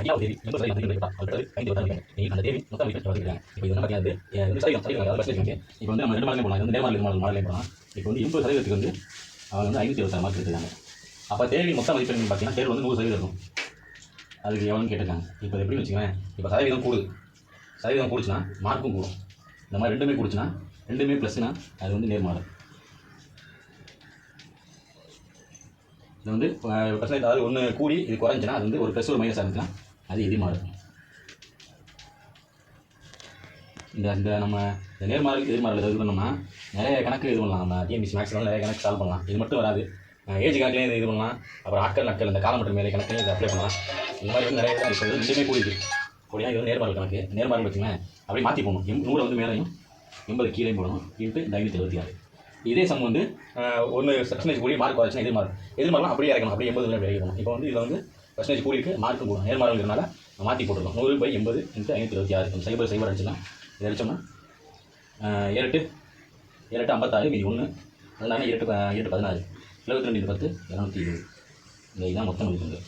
ஐயா தேவி 80% மதிப்பெண் அடுத்தது 5 நீ அந்த தேவி மொத்தம் மதிப்பெண் வந்திருக்காங்க. இப்போ இது வந்து பார்த்தீங்கன்னா இது சதவீதம் அதாவது பர்சன்டேஜ் இருக்கு. இப்போ வந்து நம்ம 2 மார்க்லையும் போடலாம். இது வந்து நேர்மார்க் மாடலையும் போடலாம். இப்போ வந்து 80% வந்து அவங்க வந்து 526 மார்க் எடுத்துருக்காங்க. அப்போ தேவி மொத்த மதிப்பெண் பார்த்தீங்கன்னா தேர்வு வந்து 100% இருக்கும். அதுக்கு எவ்வளோன்னு கேட்டிருக்காங்க. இப்போ எப்படின்னு வச்சுக்கோங்களேன், இப்போ சதவீதம் கூடுது, சதவீதம் கூடுச்சுன்னா மார்க்கும் கூடும். இந்த மாதிரி ரெண்டுமே கூடுச்சுன்னா ரெண்டுமே ப்ளஸ்னா அது வந்து நேர்மாறு. இது வந்து பர்சன்டேஜ் அதாவது ஒன்று கூடி இது குறைஞ்சுன்னா அது வந்து ஒரு ப்ளஸ் ஒரு மைனஸ் இருந்துச்சுன்னா அது எதிர்மாறு. இந்த நம்ம இந்த நேர்மாறு எதிர்மாறு இது பண்ணோம்னா நிறைய கணக்கு இது பண்ணலாம். நம்ம டிஎன்பிசி மேக்ஸில் நிறைய கணக்கு சால்வ் பண்ணலாம். இது மட்டும் வராது, ஏஜ் கணக்குலேயும் இது பண்ணலாம். அப்புறம் ஆட்கள் நட்கள் இந்த காலம் மற்றும் மேலே கணக்குலையும் இதை அப்ளை பண்ணலாம். இந்த மாதிரி வந்து நிறைய தான் இருக்குது. ரெண்டுமே கூடிது கூடியா இது வந்து நேர்மாறு கணக்கு. நேர்மாறு வச்சுங்களேன் அப்படியே மாற்றி போகணும். 100 வந்து மேலேயும் 80 கீழே போடணும். இன்ட்டு 576. இதே சம் வந்து ஒன்று பர்சன்டேஜ் கூடி மார்க் குறைச்சுன்னா எதிர்மாரெலாம் அப்படியே இறக்கணும். அப்படியே 80 அப்படி இறக்கணும். இப்போ வந்து இதில் வந்து பர்சன்டேஜ் கூடி இருக்குது, மார்க்கும் கூடும். நேர்மாறுங்கிறதுனால மாற்றி போட்டுருக்கோம். 100/80 இன்ட்டு 576. சைபர் சைபர் அடிச்சுலாம் இதை அடித்தோம்னா 7 8 56 மீதி 1 அதனால 8 16 72 10 220. இந்த இதுதான் மொத்தம் மதிப்பு.